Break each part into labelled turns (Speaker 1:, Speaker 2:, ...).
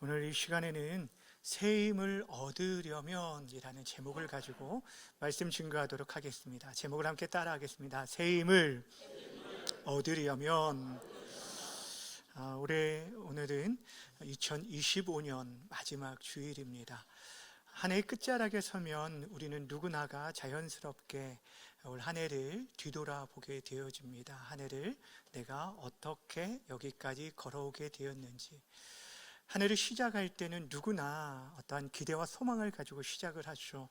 Speaker 1: 오늘 이 시간에는 새 힘을 얻으려면 이라는 제목을 가지고 말씀 증거하도록 하겠습니다. 제목을 함께 따라하겠습니다. 새 힘을 얻으려면. 오늘은 2025년 마지막 주일입니다. 한 해의 끝자락에 서면 우리는 누구나가 자연스럽게 올 한 해를 뒤돌아보게 되어집니다. 한 해를 내가 어떻게 여기까지 걸어오게 되었는지. 한 해를 시작할 때는 누구나 어떠한 기대와 소망을 가지고 시작을 하죠.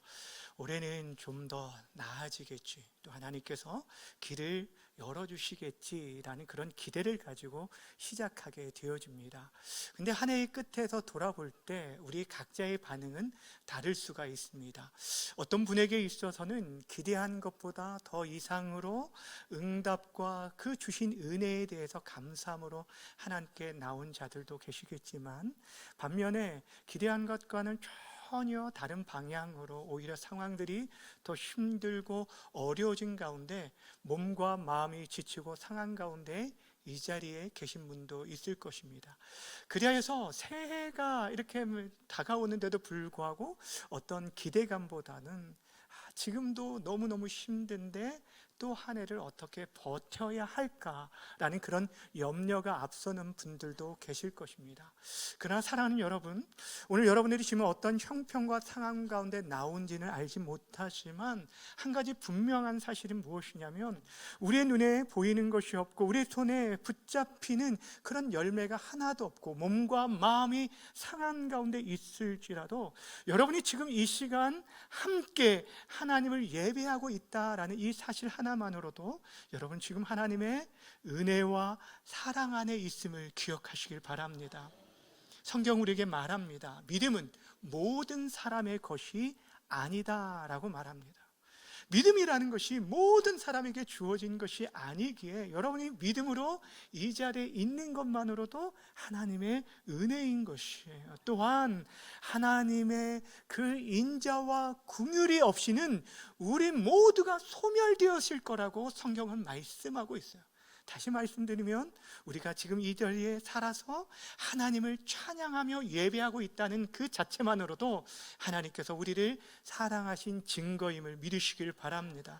Speaker 1: 올해는 좀 더 나아지겠지, 또 하나님께서 길을 열어주시겠지라는 그런 기대를 가지고 시작하게 되어집니다. 근데 한 해의 끝에서 돌아볼 때 우리 각자의 반응은 다를 수가 있습니다. 어떤 분에게 있어서는 기대한 것보다 더 이상으로 응답과 그 주신 은혜에 대해서 감사함으로 하나님께 나온 자들도 계시겠지만, 반면에 기대한 것과는 전혀 다른 방향으로 오히려 상황들이 더 힘들고 어려워진 가운데 몸과 마음이 지치고 상한 가운데 이 자리에 계신 분도 있을 것입니다. 그리하여서 새해가 이렇게 다가오는데도 불구하고 어떤 기대감보다는 지금도 너무너무 힘든데 또 한 해를 어떻게 버텨야 할까라는 그런 염려가 앞서는 분들도 계실 것입니다. 그러나 사랑하는 여러분, 오늘 여러분들이 지금 어떤 형편과 상황 가운데 나온지는 알지 못하지만 한 가지 분명한 사실은 무엇이냐면, 우리의 눈에 보이는 것이 없고 우리의 손에 붙잡히는 그런 열매가 하나도 없고 몸과 마음이 상한 가운데 있을지라도 여러분이 지금 이 시간 함께 하나님을 예배하고 있다라는 이 사실 하나만으로도 여러분 지금 하나님의 은혜와 사랑 안에 있음을 기억하시길 바랍니다. 성경 우리에게 말합니다. 믿음은 모든 사람의 것이 아니다라고 말합니다. 믿음이라는 것이 모든 사람에게 주어진 것이 아니기에 여러분이 믿음으로 이 자리에 있는 것만으로도 하나님의 은혜인 것이에요. 또한 하나님의 그 인자와 긍휼이 없이는 우리 모두가 소멸되었을 거라고 성경은 말씀하고 있어요. 다시 말씀드리면 우리가 지금 이 자리에 살아서 하나님을 찬양하며 예배하고 있다는 그 자체만으로도 하나님께서 우리를 사랑하신 증거임을 믿으시길 바랍니다.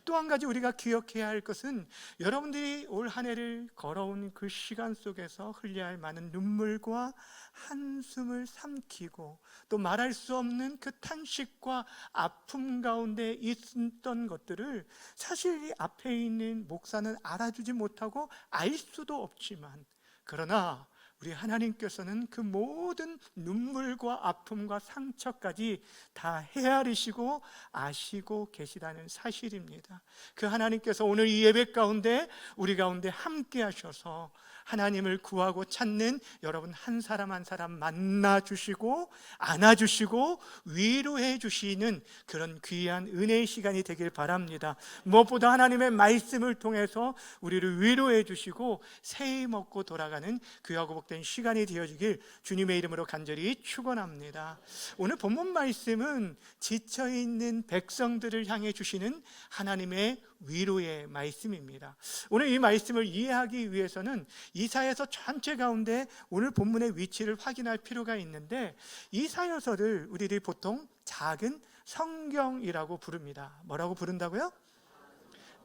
Speaker 1: 또 한 가지 우리가 기억해야 할 것은, 여러분들이 올 한 해를 걸어온 그 시간 속에서 흘려야 할 많은 눈물과 한숨을 삼키고 또 말할 수 없는 그 탄식과 아픔 가운데 있었던 것들을 사실 이 앞에 있는 목사는 알아주지 못하고 알 수도 없지만, 그러나 우리 하나님께서는 그 모든 눈물과 아픔과 상처까지 다 헤아리시고 아시고 계시다는 사실입니다. 그 하나님께서 오늘 이 예배 가운데 우리 가운데 함께 하셔서 하나님을 구하고 찾는 여러분 한 사람 한 사람 만나주시고 안아주시고 위로해 주시는 그런 귀한 은혜의 시간이 되길 바랍니다. 무엇보다 하나님의 말씀을 통해서 우리를 위로해 주시고 새해 먹고 돌아가는 귀하고 복된 시간이 되어지길 주님의 이름으로 간절히 축원합니다. 오늘 본문 말씀은 지쳐있는 백성들을 향해 주시는 하나님의 위로의 말씀입니다. 오늘 이 말씀을 이해하기 위해서는 이사야서 전체 가운데 오늘 본문의 위치를 확인할 필요가 있는데, 이사야서를 우리들이 보통 작은 성경이라고 부릅니다. 뭐라고 부른다고요?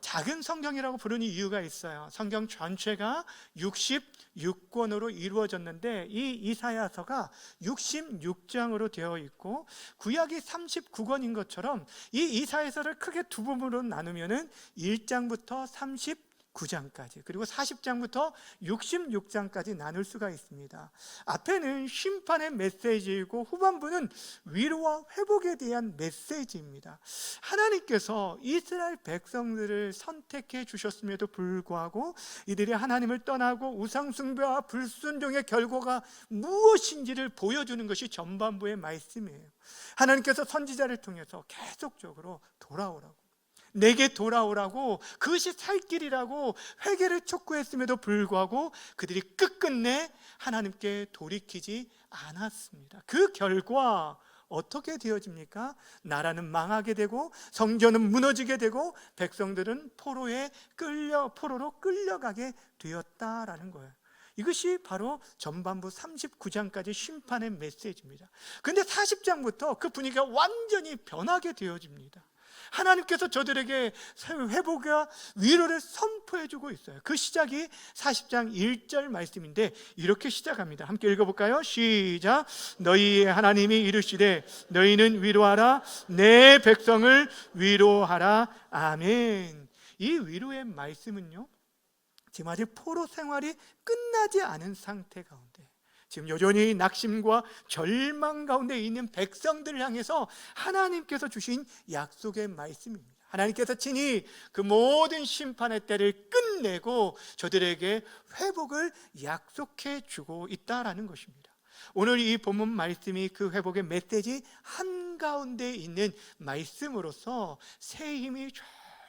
Speaker 1: 작은 성경이라고 부르는 이유가 있어요. 성경 전체가 66권으로 이루어졌는데 이 이사야서가 66장으로 되어 있고 구약이 39권인 것처럼 이 이사야서를 크게 두 부분으로 나누면은 1장부터 39장까지 그리고 40장부터 66장까지 나눌 수가 있습니다. 앞에는 심판의 메시지이고 후반부는 위로와 회복에 대한 메시지입니다. 하나님께서 이스라엘 백성들을 선택해 주셨음에도 불구하고 이들이 하나님을 떠나고 우상숭배와 불순종의 결과가 무엇인지를 보여주는 것이 전반부의 말씀이에요. 하나님께서 선지자를 통해서 계속적으로 돌아오라고, 내게 돌아오라고, 그것이 살 길이라고 회개를 촉구했음에도 불구하고 그들이 끝끝내 하나님께 돌이키지 않았습니다. 그 결과 어떻게 되어집니까? 나라는 망하게 되고 성전은 무너지게 되고 백성들은 포로로 끌려가게 되었다라는 거예요. 이것이 바로 전반부 39장까지 심판의 메시지입니다. 그런데 40장부터 그 분위기가 완전히 변하게 되어집니다. 하나님께서 저들에게 회복과 위로를 선포해주고 있어요. 그 시작이 40장 1절 말씀인데 이렇게 시작합니다. 함께 읽어볼까요? 시작. 너희의 하나님이 이르시되 너희는 위로하라, 내 백성을 위로하라. 아멘. 이 위로의 말씀은요, 지금 아직 포로 생활이 끝나지 않은 상태 가운데 지금 여전히 낙심과 절망 가운데 있는 백성들을 향해서 하나님께서 주신 약속의 말씀입니다. 하나님께서 친히 그 모든 심판의 때를 끝내고 저들에게 회복을 약속해 주고 있다라는 것입니다. 오늘 이 본문 말씀이 그 회복의 메시지 한가운데 있는 말씀으로서 새 힘이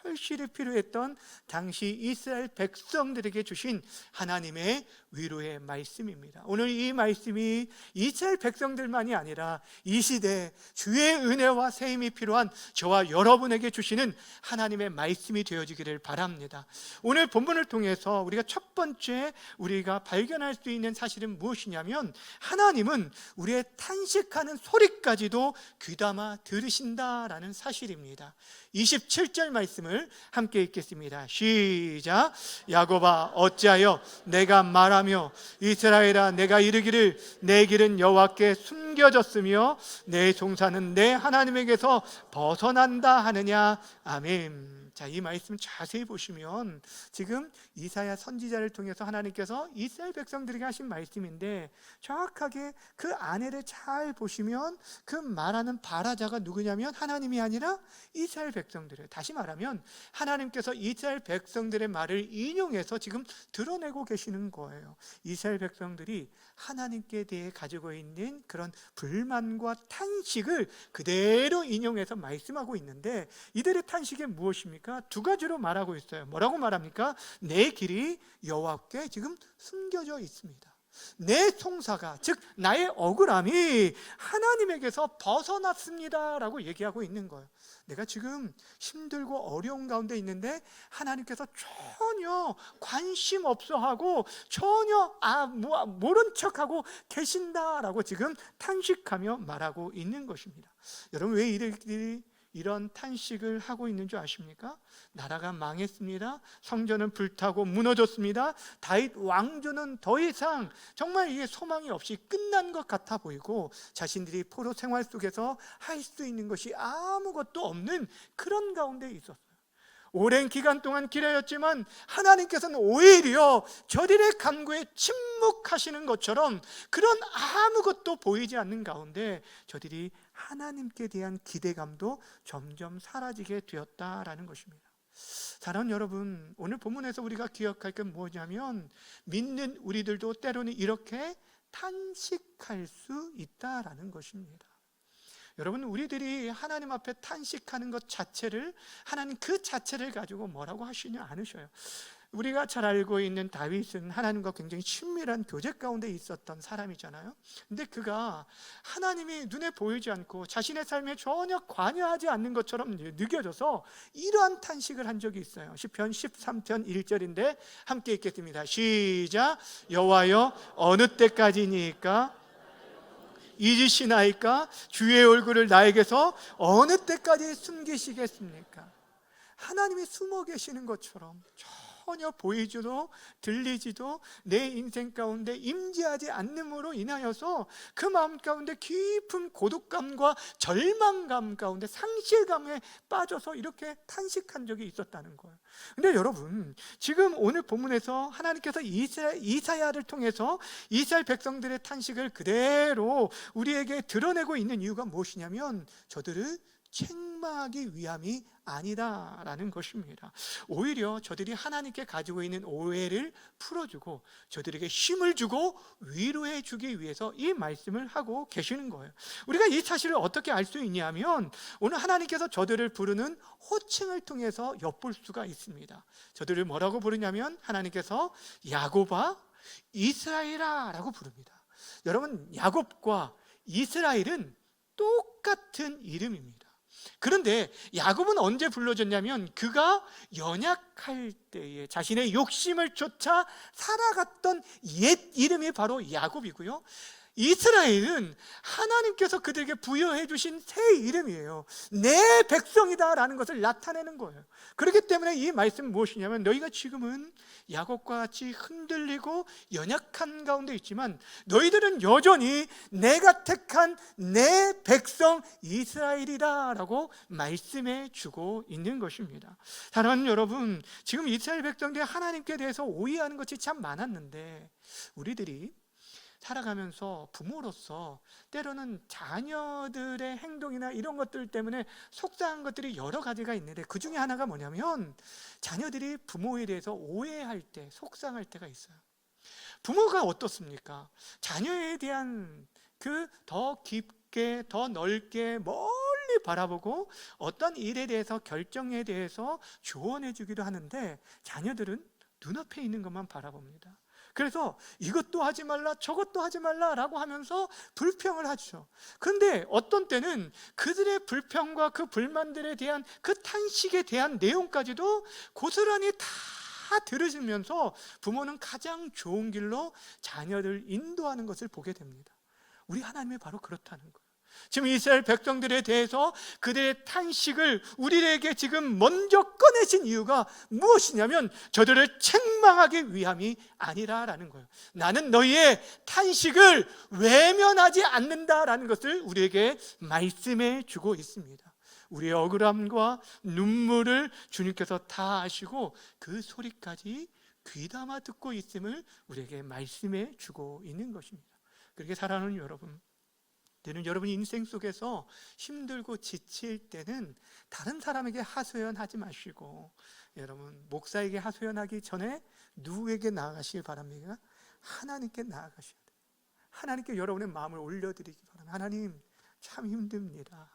Speaker 1: 절실히 필요했던 당시 이스라엘 백성들에게 주신 하나님의 위로의 말씀입니다. 오늘 이 말씀이 이스라엘 백성들만이 아니라 이 시대 주의 은혜와 새 힘이 필요한 저와 여러분에게 주시는 하나님의 말씀이 되어지기를 바랍니다. 오늘 본문을 통해서 우리가 첫 번째 우리가 발견할 수 있는 사실은 무엇이냐면 하나님은 우리의 탄식하는 소리까지도 귀담아 들으신다라는 사실입니다. 27절 말씀을 함께 읽겠습니다. 시작. 야곱아 어찌하여 내가 말하며 이스라엘아 내가 이르기를 내 길은 여호와께 숨겨졌으며 내 송사는 내 하나님에게서 벗어난다 하느냐. 아멘. 자, 이 말씀 자세히 보시면 지금 이사야 선지자를 통해서 하나님께서 이스라엘 백성들에게 하신 말씀인데 정확하게 그 안에를 잘 보시면 그 말하는 발화자가 누구냐면 하나님이 아니라 이스라엘 백성들이에요. 다시 말하면 하나님께서 이스라엘 백성들의 말을 인용해서 지금 드러내고 계시는 거예요. 이스라엘 백성들이 하나님께 대해 가지고 있는 그런 불만과 탄식을 그대로 인용해서 말씀하고 있는데 이들의 탄식이 무엇입니까? 두 가지로 말하고 있어요. 뭐라고 말합니까? 내 길이 여호와께 지금 숨겨져 있습니다. 내 송사가, 즉 나의 억울함이 하나님에게서 벗어났습니다 라고 얘기하고 있는 거예요. 내가 지금 힘들고 어려운 가운데 있는데 하나님께서 전혀 관심 없어 하고 전혀 모른 척하고 계신다라고 지금 탄식하며 말하고 있는 것입니다. 여러분 왜 이들이 이런 탄식을 하고 있는 줄 아십니까? 나라가 망했습니다. 성전은 불타고 무너졌습니다. 다윗 왕조는 더 이상 정말 이게 소망이 없이 끝난 것 같아 보이고 자신들이 포로 생활 속에서 할 수 있는 것이 아무것도 없는 그런 가운데 있었어요. 오랜 기간 동안 기다렸지만 하나님께서는 오히려 저들의 간구에 침묵하시는 것처럼 그런 아무것도 보이지 않는 가운데 저들이 하나님께 대한 기대감도 점점 사라지게 되었다라는 것입니다. 사랑하는 여러분, 오늘 본문에서 우리가 기억할 게 뭐냐면 믿는 우리들도 때로는 이렇게 탄식할 수 있다라는 것입니다. 여러분 우리들이 하나님 앞에 탄식하는 것 자체를 하나님 그 자체를 가지고 뭐라고 하시지 않으셔요. 우리가 잘 알고 있는 다윗은 하나님과 굉장히 친밀한 교제 가운데 있었던 사람이잖아요. 근데 그가 하나님이 눈에 보이지 않고 자신의 삶에 전혀 관여하지 않는 것처럼 느껴져서 이러한 탄식을 한 적이 있어요. 시편 13편 1절인데 함께 읽겠습니다. 시작. 여호와여 어느 때까지니까 잊으시나이까? 주의 얼굴을 나에게서 어느 때까지 숨기시겠습니까? 하나님이 숨어 계시는 것처럼 전혀 보이지도 들리지도 내 인생 가운데 임재하지 않음으로 인하여서 그 마음 가운데 깊은 고독감과 절망감 가운데 상실감에 빠져서 이렇게 탄식한 적이 있었다는 거예요. 근데 여러분 지금 오늘 본문에서 하나님께서 이사야를 통해서 이스라엘 백성들의 탄식을 그대로 우리에게 드러내고 있는 이유가 무엇이냐면 저들을 책망하기 위함이 아니다라는 것입니다. 오히려 저들이 하나님께 가지고 있는 오해를 풀어주고 저들에게 힘을 주고 위로해 주기 위해서 이 말씀을 하고 계시는 거예요. 우리가 이 사실을 어떻게 알 수 있냐면 오늘 하나님께서 저들을 부르는 호칭을 통해서 엿볼 수가 있습니다. 저들을 뭐라고 부르냐면 하나님께서 야곱아 이스라엘아 라고 부릅니다. 여러분 야곱과 이스라엘은 똑같은 이름입니다. 그런데 야곱은 언제 불러졌냐면 그가 연약할 때에 자신의 욕심을 쫓아 살아갔던 옛 이름이 바로 야곱이고요, 이스라엘은 하나님께서 그들에게 부여해 주신 새 이름이에요. 내 백성이다라는 것을 나타내는 거예요. 그렇기 때문에 이 말씀은 무엇이냐면, 너희가 지금은 야곱과 같이 흔들리고 연약한 가운데 있지만 너희들은 여전히 내가 택한 내 백성 이스라엘이다라고 말씀해 주고 있는 것입니다. 사랑하는 여러분, 지금 이스라엘 백성들이 하나님께 대해서 오해하는 것이 참 많았는데, 우리들이 살아가면서 부모로서 때로는 자녀들의 행동이나 이런 것들 때문에 속상한 것들이 여러 가지가 있는데, 그 중에 하나가 뭐냐면 자녀들이 부모에 대해서 오해할 때, 속상할 때가 있어요. 부모가 어떻습니까? 자녀에 대한 그 더 깊게, 더 넓게, 멀리 바라보고 어떤 일에 대해서, 결정에 대해서 조언해 주기도 하는데, 자녀들은 눈앞에 있는 것만 바라봅니다. 그래서 이것도 하지 말라, 저것도 하지 말라라고 하면서 불평을 하죠. 그런데 어떤 때는 그들의 불평과 그 불만들에 대한 그 탄식에 대한 내용까지도 고스란히 다 들으시면서 부모는 가장 좋은 길로 자녀를 인도하는 것을 보게 됩니다. 우리 하나님이 바로 그렇다는 거예요. 지금 이스라엘 백성들에 대해서 그들의 탄식을 우리에게 지금 먼저 꺼내신 이유가 무엇이냐면, 저들을 책망하기 위함이 아니라라는 거예요. 나는 너희의 탄식을 외면하지 않는다라는 것을 우리에게 말씀해 주고 있습니다. 우리의 억울함과 눈물을 주님께서 다 아시고 그 소리까지 귀담아 듣고 있음을 우리에게 말씀해 주고 있는 것입니다. 그렇게 사랑하는 여러분, 여러분이 인생 속에서 힘들고 지칠 때는 다른 사람에게 하소연하지 마시고, 여러분 목사에게 하소연하기 전에 누구에게 나아가시길 바랍니까? 하나님께 나아가셔야 돼요. 하나님께 여러분의 마음을 올려드리기 바랍니다. 하나님, 참 힘듭니다.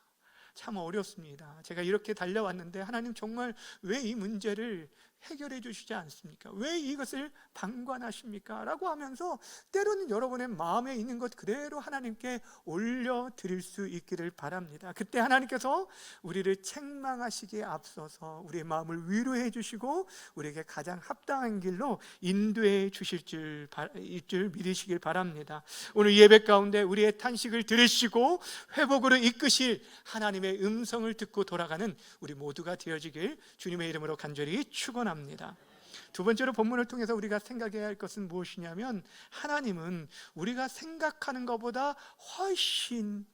Speaker 1: 참 어렵습니다. 제가 이렇게 달려왔는데 하나님 정말 왜 이 문제를 해결해 주시지 않습니까? 왜 이것을 방관하십니까? 라고 하면서 때로는 여러분의 마음에 있는 것 그대로 하나님께 올려드릴 수 있기를 바랍니다. 그때 하나님께서 우리를 책망하시기에 앞서서 우리의 마음을 위로해 주시고 우리에게 가장 합당한 길로 인도해 주실 줄 믿으시길 바랍니다. 오늘 예배 가운데 우리의 탄식을 들으시고 회복으로 이끄실 하나님의 음성을 듣고 돌아가는 우리 모두가 되어지길 주님의 이름으로 간절히 축원합니다. 두 번째로 본문을 통해서 우리가 생각해야 할 것은 무엇이냐면, 하나님은 우리가 생각하는 것보다 훨씬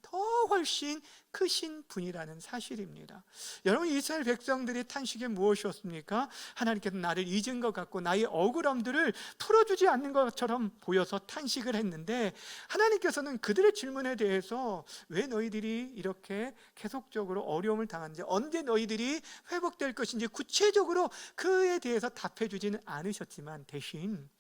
Speaker 1: 크신 분이라는 사실입니다. 여러분, 이스라엘 백성들의 탄식이 무엇이었습니까? 하나님께서 나를 잊은 것 같고 나의 억울함들을 풀어주지 않는 것처럼 보여서 탄식을 했는데, 하나님께서는 그들의 질문에 대해서 왜 너희들이 이렇게 계속적으로 어려움을 당하는지, 언제 너희들이 회복될 것인지 구체적으로 그에 대해서 답해주지는 않으셨지만, 대신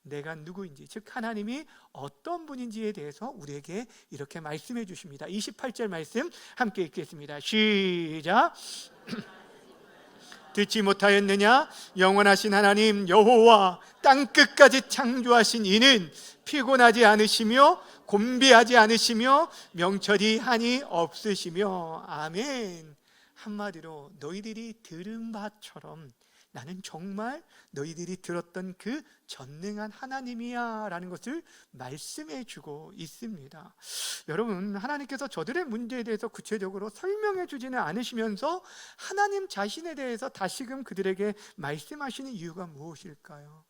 Speaker 1: 내가 누구인지, 즉 하나님이 어떤 분인지에 대해서 우리에게 이렇게 말씀해 주십니다. 28절 말씀 함께 읽겠습니다. 시작. 듣지 못하였느냐? 영원하신 하나님 여호와 땅 끝까지 창조하신 이는 피곤하지 않으시며 곤비하지 않으시며 명철이 한이 없으시며. 아멘. 한마디로 너희들이 들은 바처럼 나는 정말 너희들이 들었던 그 전능한 하나님이야 라는 것을 말씀해 주고 있습니다. 여러분, 하나님께서 저들의 문제에 대해서 구체적으로 설명해 주지는 않으시면서 하나님 자신에 대해서 다시금 그들에게 말씀하시는 이유가 무엇일까요?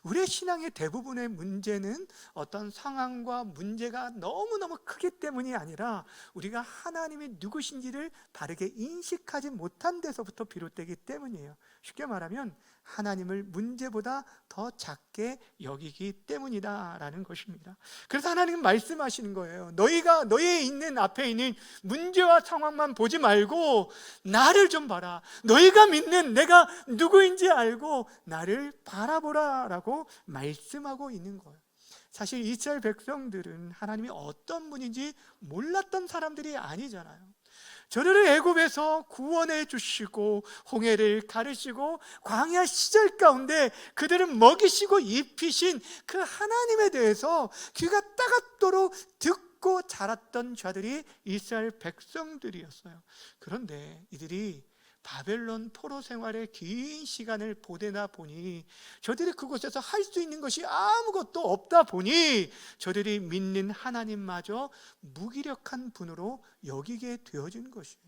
Speaker 1: 우리의 신앙의 대부분의 문제는 어떤 상황과 문제가 너무너무 크기 때문이 아니라 우리가 하나님이 누구신지를 바르게 인식하지 못한 데서부터 비롯되기 때문이에요. 쉽게 말하면 하나님을 문제보다 더 작게 여기기 때문이다라는 것입니다. 그래서 하나님은 말씀하시는 거예요. 너희가 너희 있는 앞에 있는 문제와 상황만 보지 말고 나를 좀 봐라. 너희가 믿는 내가 누구인지 알고 나를 바라보라라고 말씀하고 있는 거예요. 사실 이스라엘 백성들은 하나님이 어떤 분인지 몰랐던 사람들이 아니잖아요. 저들을 애굽에서 구원해 주시고 홍해를 가르시고 광야 시절 가운데 그들을 먹이시고 입히신 그 하나님에 대해서 귀가 따갑도록 듣고 늙고 자랐던 자들이 이스라엘 백성들이었어요. 그런데 이들이 바벨론 포로 생활의 긴 시간을 보내다 보니 저들이 그곳에서 할 수 있는 것이 아무것도 없다 보니 저들이 믿는 하나님마저 무기력한 분으로 여기게 되어진 것이에요.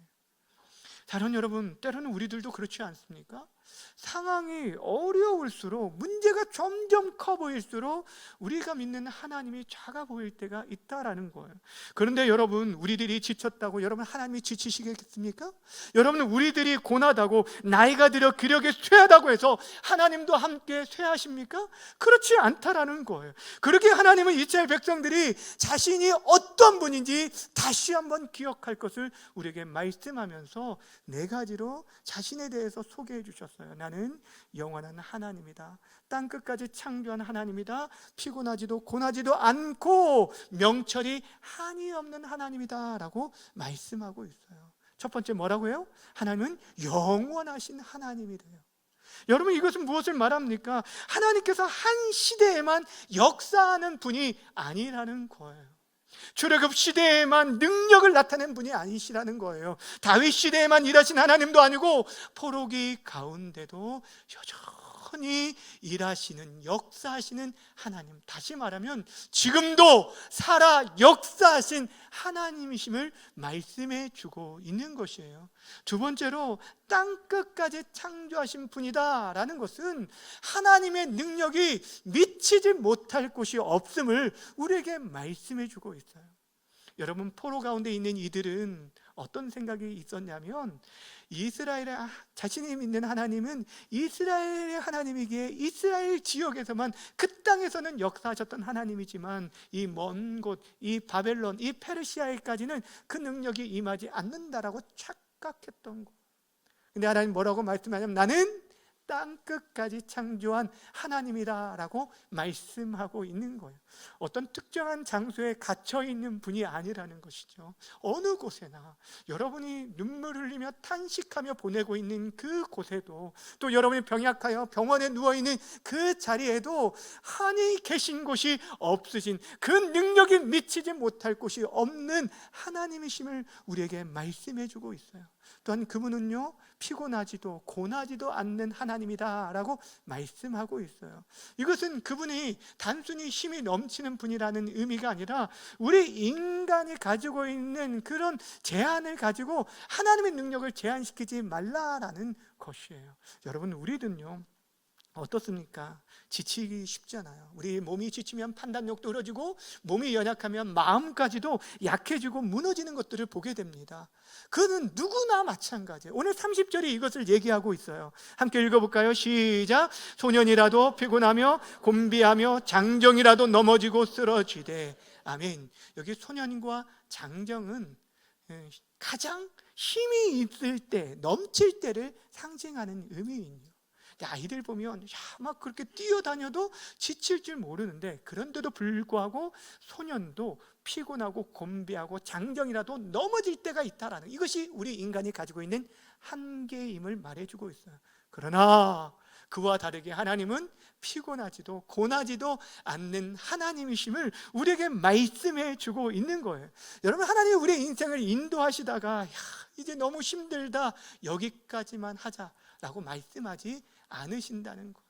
Speaker 1: 사랑 여러분, 때로는 우리들도 그렇지 않습니까? 상황이 어려울수록, 문제가 점점 커 보일수록 우리가 믿는 하나님이 작아 보일 때가 있다라는 거예요. 그런데 여러분, 우리들이 지쳤다고 여러분 하나님이 지치시겠습니까? 여러분, 우리들이 고나다고 나이가 들어 기력이 쇠하다고 해서 하나님도 함께 쇠하십니까? 그렇지 않다라는 거예요. 그렇게 하나님은 이스라엘 백성들이 자신이 어떤 분인지 다시 한번 기억할 것을 우리에게 말씀하면서 4가지로 자신에 대해서 소개해 주셨어요. 나는 영원한 하나님이다. 땅끝까지 창조한 하나님이다. 피곤하지도 고나지도 않고 명철이 한이 없는 하나님이다 라고 말씀하고 있어요. 첫 번째 뭐라고요? 하나님은 영원하신 하나님이래요. 여러분, 이것은 무엇을 말합니까? 하나님께서 한 시대에만 역사하는 분이 아니라는 거예요. 출애굽 시대에만 능력을 나타낸 분이 아니시라는 거예요. 다윗 시대에만 일하신 하나님도 아니고 포로기 가운데도 여전히 일하시는, 역사하시는 하나님, 다시 말하면 지금도 살아 역사하신 하나님이심을 말씀해 주고 있는 것이에요. 두 번째로 땅끝까지 창조하신 분이다 라는 것은 하나님의 능력이 미치지 못할 곳이 없음을 우리에게 말씀해 주고 있어요. 여러분, 포로 가운데 있는 이들은 어떤 생각이 있었냐면, 이스라엘의 자신이 믿는 하나님은 이스라엘의 하나님이기에 이스라엘 지역에서만, 그 땅에서는 역사하셨던 하나님이지만 이 먼 곳, 이 바벨론, 이 페르시아에까지는 그 능력이 임하지 않는다라고 착각했던 것. 근데 하나님 뭐라고 말씀하냐면, 나는 땅끝까지 창조한 하나님이다 라고 말씀하고 있는 거예요. 어떤 특정한 장소에 갇혀 있는 분이 아니라는 것이죠. 어느 곳에나 여러분이 눈물 흘리며 탄식하며 보내고 있는 그 곳에도, 또 여러분이 병약하여 병원에 누워있는 그 자리에도 한이 계신 곳이 없으신, 그 능력이 미치지 못할 곳이 없는 하나님이심을 우리에게 말씀해 주고 있어요. 또한 그분은요, 피곤하지도 고나지도 않는 하나님이다 라고 말씀하고 있어요. 이것은 그분이 단순히 힘이 넘치는 분이라는 의미가 아니라 우리 인간이 가지고 있는 그런 제한을 가지고 하나님의 능력을 제한시키지 말라라는 것이에요. 여러분, 우리는요 어떻습니까? 지치기 쉽잖아요. 우리 몸이 지치면 판단력도 흐려지고, 몸이 연약하면 마음까지도 약해지고 무너지는 것들을 보게 됩니다. 그는 누구나 마찬가지예요. 오늘 30절이 이것을 얘기하고 있어요. 함께 읽어볼까요? 시작. 소년이라도 피곤하며 곤비하며 장정이라도 넘어지고 쓰러지되. 아멘. 여기 소년과 장정은 가장 힘이 있을 때, 넘칠 때를 상징하는 의미입니다. 아이들 보면 막 그렇게 뛰어다녀도 지칠 줄 모르는데, 그런데도 불구하고 소년도 피곤하고 곤비하고 장정이라도 넘어질 때가 있다라는, 이것이 우리 인간이 가지고 있는 한계임을 말해주고 있어요. 그러나 그와 다르게 하나님은 피곤하지도 고나지도 않는 하나님이심을 우리에게 말씀해 주고 있는 거예요. 여러분, 하나님이 우리의 인생을 인도하시다가 이제 너무 힘들다, 여기까지만 하자라고 말씀하지 않으신다는 거예요.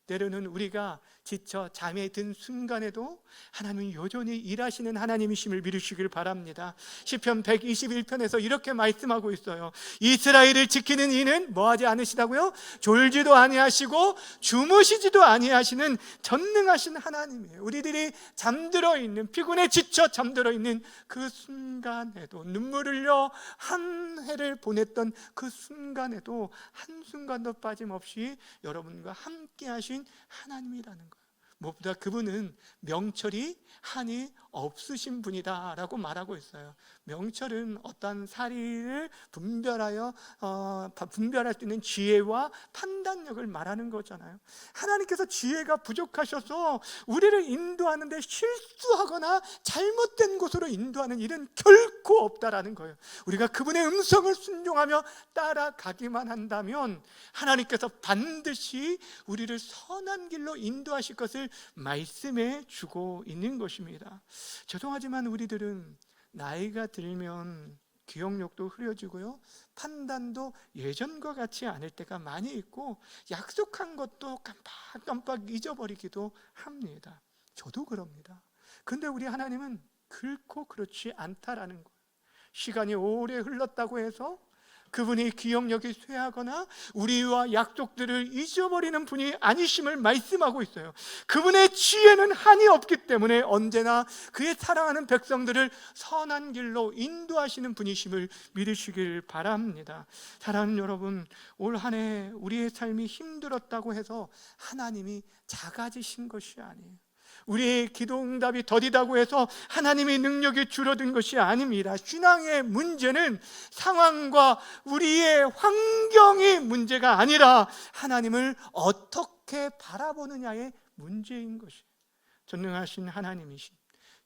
Speaker 1: 때로는 우리가 지쳐 잠에 든 순간에도 하나님은 여전히 일하시는 하나님이심을 믿으시길 바랍니다. 시편 121편에서 이렇게 말씀하고 있어요. 이스라엘을 지키는 이는 뭐하지 않으시다고요? 졸지도 아니하시고 주무시지도 아니하시는 전능하신 하나님이에요. 우리들이 잠들어 있는, 피곤에 지쳐 잠들어 있는 그 순간에도, 눈물 흘려 한 해를 보냈던 그 순간에도 한순간도 빠짐없이 여러분과 함께 하신 하나님이라는 거예요. 무엇보다 그분은 명철이 한이 없으신 분이다 라고 말하고 있어요. 명철은 어떤 사리를 분별할 수 있는 지혜와 판단력을 말하는 거잖아요. 하나님께서 지혜가 부족하셔서 우리를 인도하는데 실수하거나 잘못된 곳으로 인도하는 일은 결코 없다라는 거예요. 우리가 그분의 음성을 순종하며 따라가기만 한다면 하나님께서 반드시 우리를 선한 길로 인도하실 것을 것을 말씀해 주고 있는 것입니다. 죄송하지만 우리들은 나이가 들면 기억력도 흐려지고요, 판단도 예전과 같지 않을 때가 많이 있고, 약속한 것도 깜빡깜빡 잊어버리기도 합니다. 저도 그럽니다. 근데 우리 하나님은 결코 그렇지 않다라는 거예요. 시간이 오래 흘렀다고 해서 그분이 기억력이 쇠하거나 우리와 약속들을 잊어버리는 분이 아니심을 말씀하고 있어요. 그분의 지혜는 한이 없기 때문에 언제나 그의 사랑하는 백성들을 선한 길로 인도하시는 분이심을 믿으시길 바랍니다. 사랑하는 여러분, 올 한 해 우리의 삶이 힘들었다고 해서 하나님이 작아지신 것이 아니에요. 우리의 기도 응답이 더디다고 해서 하나님의 능력이 줄어든 것이 아닙니다. 신앙의 문제는 상황과 우리의 환경이 문제가 아니라 하나님을 어떻게 바라보느냐의 문제인 것이에요. 전능하신 하나님이신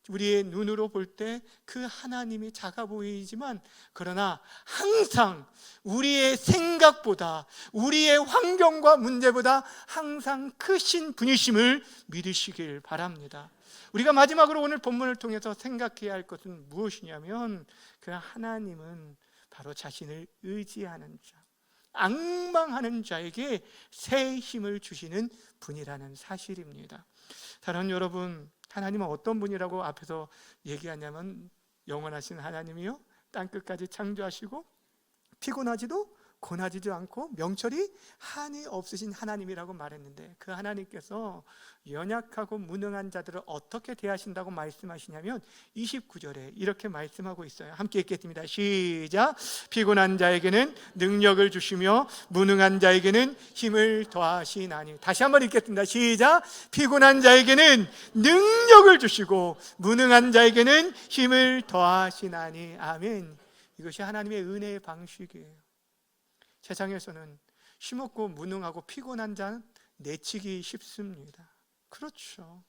Speaker 1: 우리의 눈으로 볼 때 그 하나님이 작아 보이지만, 그러나 항상 우리의 생각보다, 우리의 환경과 문제보다 항상 크신 분이심을 믿으시길 바랍니다. 우리가 마지막으로 오늘 본문을 통해서 생각해야 할 것은 무엇이냐면, 그 하나님은 바로 자신을 의지하는 자, 앙망하는 자에게 새 힘을 주시는 분이라는 사실입니다. 사랑하는 여러분, 하나님은 어떤 분이라고 앞에서 얘기하냐면, 영원하신 하나님이요, 땅끝까지 창조하시고 피곤하지도 고나지도 않고 명철이 한이 없으신 하나님이라고 말했는데, 그 하나님께서 연약하고 무능한 자들을 어떻게 대하신다고 말씀하시냐면 29절에 이렇게 말씀하고 있어요. 함께 읽겠습니다. 시작. 피곤한 자에게는 능력을 주시며 무능한 자에게는 힘을 더하시나니. 다시 한번 읽겠습니다. 시작. 피곤한 자에게는 능력을 주시고 무능한 자에게는 힘을 더하시나니. 아멘. 이것이 하나님의 은혜의 방식이에요. 세상에서는 힘없고 무능하고 피곤한 자는 내치기 쉽습니다. 그렇죠.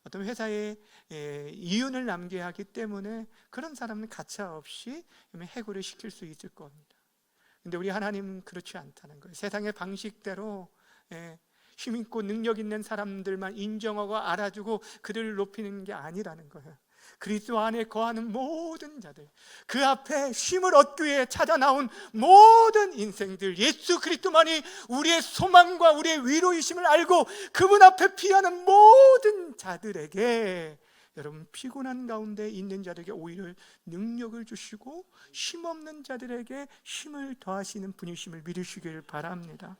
Speaker 1: 어떤 회사에 이윤을 남겨야 하기 때문에 그런 사람은 가차없이 해고를 시킬 수 있을 겁니다. 근데 우리 하나님은 그렇지 않다는 거예요. 세상의 방식대로 힘있고 능력 있는 사람들만 인정하고 알아주고 그들을 높이는 게 아니라는 거예요. 그리스도 안에 거하는 모든 자들, 그 앞에 힘을 얻기 위해 찾아 나온 모든 인생들, 예수 그리스도만이 우리의 소망과 우리의 위로이심을 알고 그분 앞에 피하는 모든 자들에게, 여러분, 피곤한 가운데 있는 자들에게 오히려 능력을 주시고 힘없는 자들에게 힘을 더하시는 분이심을 믿으시길 바랍니다.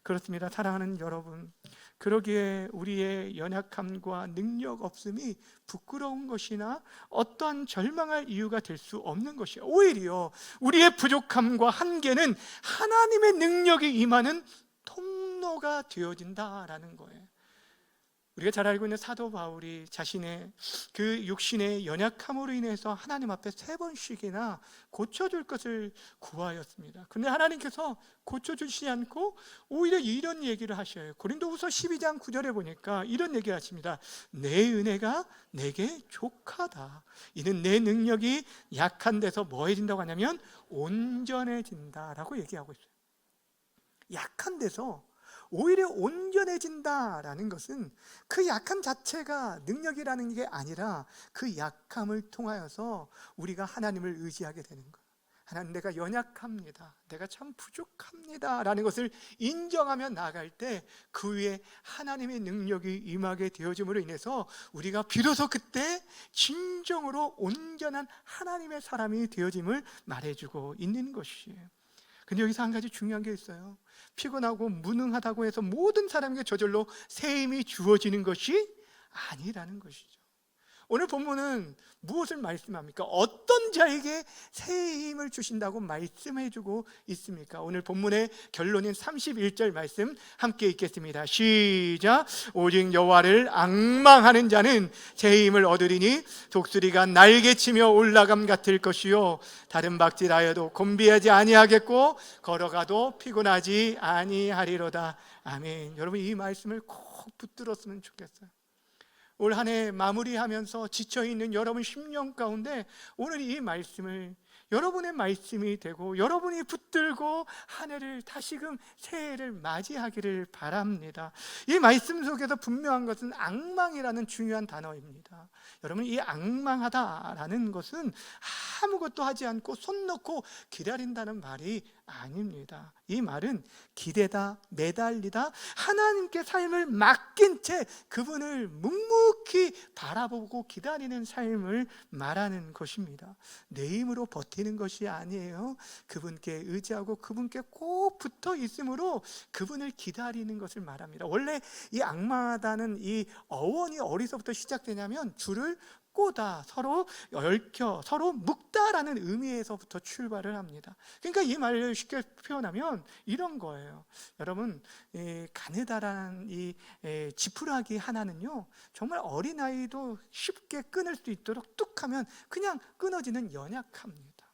Speaker 1: 그렇습니다. 사랑하는 여러분, 그러기에 우리의 연약함과 능력 없음이 부끄러운 것이나 어떠한 절망할 이유가 될 수 없는 것이에요. 오히려 우리의 부족함과 한계는 하나님의 능력이 임하는 통로가 되어진다라는 거예요. 우리가 잘 알고 있는 사도 바울이 자신의 그 육신의 연약함으로 인해서 하나님 앞에 3번씩이나 고쳐줄 것을 구하였습니다. 그런데 하나님께서 고쳐주시지 않고 오히려 이런 얘기를 하셔요. 고린도후서 12장 9절에 보니까 이런 얘기를 하십니다. 내 은혜가 내게 족하다. 이는 내 능력이 약한 데서 뭐 해진다고 하냐면 온전해진다라고 얘기하고 있어요. 약한 데서 오히려 온전해진다라는 것은 그 약함 자체가 능력이라는 게 아니라 그 약함을 통하여서 우리가 하나님을 의지하게 되는 거예요. 하나님, 내가 연약합니다, 내가 참 부족합니다 라는 것을 인정하며 나아갈 때 그 위에 하나님의 능력이 임하게 되어짐으로 인해서 우리가 비로소 그때 진정으로 온전한 하나님의 사람이 되어짐을 말해주고 있는 것이에요. 근데 여기서 한 가지 중요한 게 있어요. 피곤하고 무능하다고 해서 모든 사람에게 저절로 새 힘이 주어지는 것이 아니라는 것이죠. 오늘 본문은 무엇을 말씀합니까? 어떤 자에게 새 힘을 주신다고 말씀해주고 있습니까? 오늘 본문의 결론인 31절 말씀 함께 읽겠습니다. 시작. 오직 여호와를 앙망하는 자는 새 힘을 얻으리니 독수리가 날개치며 올라감 같을 것이요 다른 박질하여도 곤비하지 아니하겠고 걸어가도 피곤하지 아니하리로다. 아멘. 여러분, 이 말씀을 꼭 붙들었으면 좋겠어요. 올 한 해 마무리하면서 지쳐있는 여러분 심령 가운데 오늘 이 말씀을, 여러분의 말씀이 되고 여러분이 붙들고 한 해를 다시금 새해를 맞이하기를 바랍니다. 이 말씀 속에서 분명한 것은 앙망이라는 중요한 단어입니다. 여러분, 이 앙망하다라는 것은 아무것도 하지 않고 손 놓고 기다린다는 말이 아닙니다. 이 말은 기대다, 매달리다, 하나님께 삶을 맡긴 채 그분을 묵묵히 바라보고 기다리는 삶을 말하는 것입니다. 내 힘으로 버티는 것이 아니에요. 그분께 의지하고 그분께 꼭 붙어 있으므로 그분을 기다리는 것을 말합니다. 원래 이 앙망하다는 이 어원이 어디서부터 시작되냐면 줄을 꼬다, 서로 얽혀, 서로 묶다라는 의미에서부터 출발을 합니다. 그러니까 이 말을 쉽게 표현하면 이런 거예요. 여러분, 가느다란 이 지푸라기 하나는요, 정말 어린아이도 쉽게 끊을 수 있도록 뚝 하면 그냥 끊어지는 연약합니다.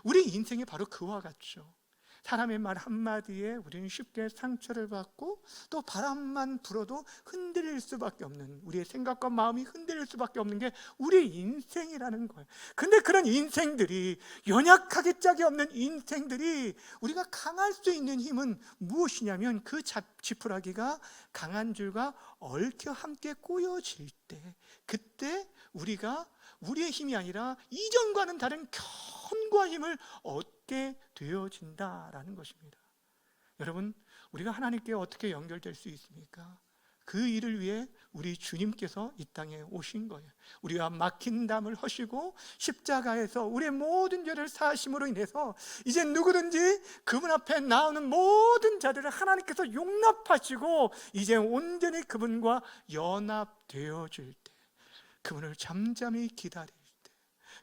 Speaker 1: 우리 인생이 바로 그와 같죠. 사람의 말 한마디에 우리는 쉽게 상처를 받고 또 바람만 불어도 흔들릴 수밖에 없는, 우리의 생각과 마음이 흔들릴 수밖에 없는 게 우리 인생이라는 거예요. 근데 그런 인생들이, 연약하기 짝이 없는 인생들이, 우리가 강할 수 있는 힘은 무엇이냐면 그 지푸라기가 강한 줄과 얽혀 함께 꼬여질 때, 그때 우리가 우리의 힘이 아니라 이전과는 다른 견고한 힘을 얻게 되어진다라는 것입니다. 여러분, 우리가 하나님께 어떻게 연결될 수 있습니까? 그 일을 위해 우리 주님께서 이 땅에 오신 거예요. 우리가 막힌 담을 허시고 십자가에서 우리의 모든 죄를 사하심으로 인해서 이제 누구든지 그분 앞에 나오는 모든 자들을 하나님께서 용납하시고 이제 온전히 그분과 연합되어질 때, 그분을 잠잠히 기다릴 때,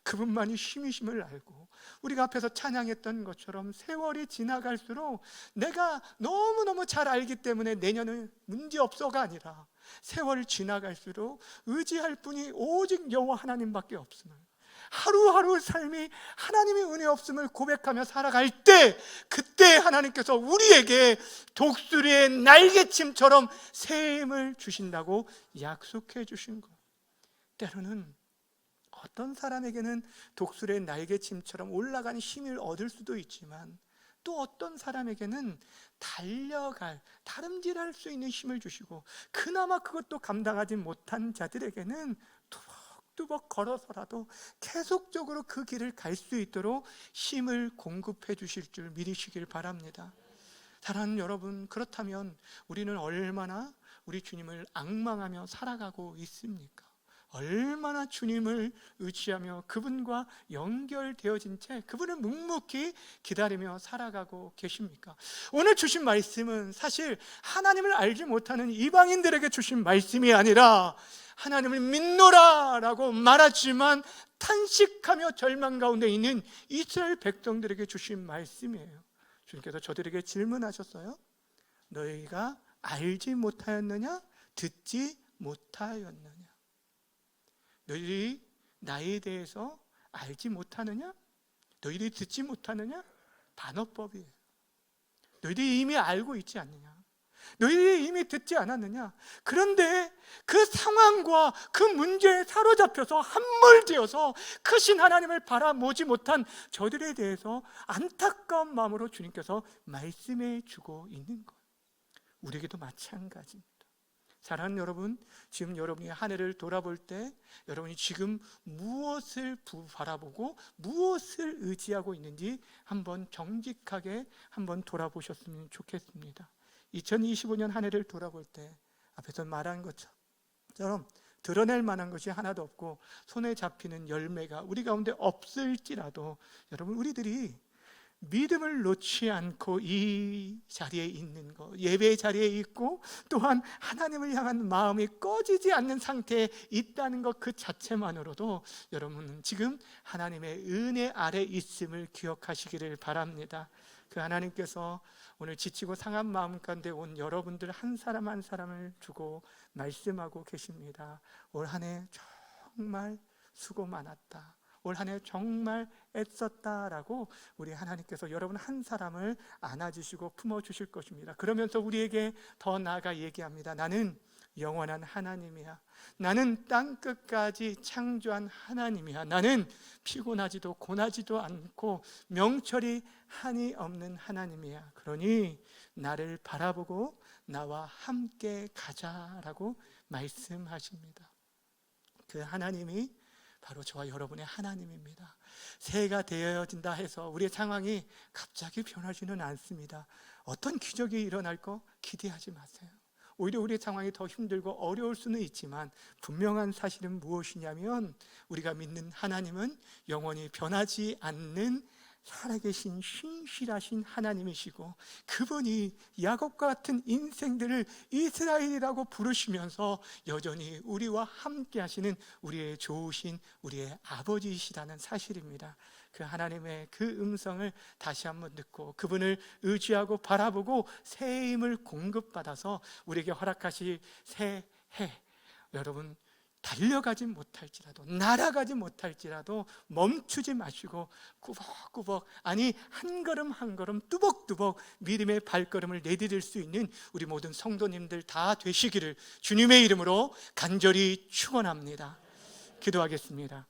Speaker 1: 그분만이 힘이심을 알고, 우리가 앞에서 찬양했던 것처럼 세월이 지나갈수록 내가 너무너무 잘 알기 때문에 내년은 문제없어가 아니라 세월이 지나갈수록 의지할 분이 오직 여호와 하나님밖에 없음을, 하루하루 삶이 하나님의 은혜 없음을 고백하며 살아갈 때, 그때 하나님께서 우리에게 독수리의 날개침처럼 새 힘을 주신다고 약속해 주신 것. 때로는 어떤 사람에게는 독수리의 날개침처럼 올라가는 힘을 얻을 수도 있지만, 또 어떤 사람에게는 달려갈, 다름질할 수 있는 힘을 주시고, 그나마 그것도 감당하지 못한 자들에게는 뚜벅뚜벅 걸어서라도 계속적으로 그 길을 갈 수 있도록 힘을 공급해 주실 줄 믿으시길 바랍니다. 사랑하는 여러분, 그렇다면 우리는 얼마나 우리 주님을 앙망하며 살아가고 있습니까? 얼마나 주님을 의지하며 그분과 연결되어진 채 그분을 묵묵히 기다리며 살아가고 계십니까? 오늘 주신 말씀은 사실 하나님을 알지 못하는 이방인들에게 주신 말씀이 아니라 하나님을 믿노라 라고 말하지만 탄식하며 절망 가운데 있는 이스라엘 백성들에게 주신 말씀이에요. 주님께서 저들에게 질문하셨어요. 너희가 알지 못하였느냐? 듣지 못하였느냐? 너희들이 나에 대해서 알지 못하느냐? 너희들이 듣지 못하느냐? 반어법이에요. 너희들이 이미 알고 있지 않느냐? 너희들이 이미 듣지 않았느냐? 그런데 그 상황과 그 문제에 사로잡혀서 함몰되어서 크신 하나님을 바라보지 못한 저들에 대해서 안타까운 마음으로 주님께서 말씀해 주고 있는 것. 우리에게도 마찬가지입니다. 사랑하는 여러분, 지금 여러분이 한 해를 돌아볼 때 여러분이 지금 무엇을 바라보고 무엇을 의지하고 있는지 한번 정직하게 한번 돌아보셨으면 좋겠습니다. 2025년 한 해를 돌아볼 때 앞에서 말한 것처럼 드러낼 만한 것이 하나도 없고 손에 잡히는 열매가 우리 가운데 없을지라도, 여러분, 우리들이 믿음을 놓지 않고 이 자리에 있는 것, 예배의 자리에 있고 또한 하나님을 향한 마음이 꺼지지 않는 상태에 있다는 것 그 자체만으로도 여러분은 지금 하나님의 은혜 아래 있음을 기억하시기를 바랍니다. 그 하나님께서 오늘 지치고 상한 마음 가운데 온 여러분들 한 사람 한 사람을 두고 말씀하고 계십니다. 올 한 해 정말 수고 많았다. 올 한 해 정말 애썼다라고 우리 하나님께서 여러분 한 사람을 안아주시고 품어주실 것입니다. 그러면서 우리에게 더 나아가 얘기합니다. 나는 영원한 하나님이야. 나는 땅 끝까지 창조한 하나님이야. 나는 피곤하지도 고나지도 않고 명철이 한이 없는 하나님이야. 그러니 나를 바라보고 나와 함께 가자라고 말씀하십니다. 그 하나님이 바로 저와 여러분의 하나님입니다. 새해가 되어진다 해서 우리의 상황이 갑자기 변하지는 않습니다. 어떤 기적이 일어날 거 기대하지 마세요. 오히려 우리의 상황이 더 힘들고 어려울 수는 있지만 분명한 사실은 무엇이냐면 우리가 믿는 하나님은 영원히 변하지 않는 살아계신 신실하신 하나님이시고, 그분이 야곱과 같은 인생들을 이스라엘이라고 부르시면서 여전히 우리와 함께 하시는 우리의 좋으신 우리의 아버지이시라는 사실입니다. 그 하나님의 그 음성을 다시 한번 듣고 그분을 의지하고 바라보고 새 힘을 공급받아서 우리에게 허락하실 새해, 여러분 달려가지 못할지라도, 날아가지 못할지라도 멈추지 마시고 꾸벅꾸벅, 아니 한 걸음 한 걸음 뚜벅뚜벅 믿음의 발걸음을 내디딜 수 있는 우리 모든 성도님들 다 되시기를 주님의 이름으로 간절히 축원합니다. 기도하겠습니다.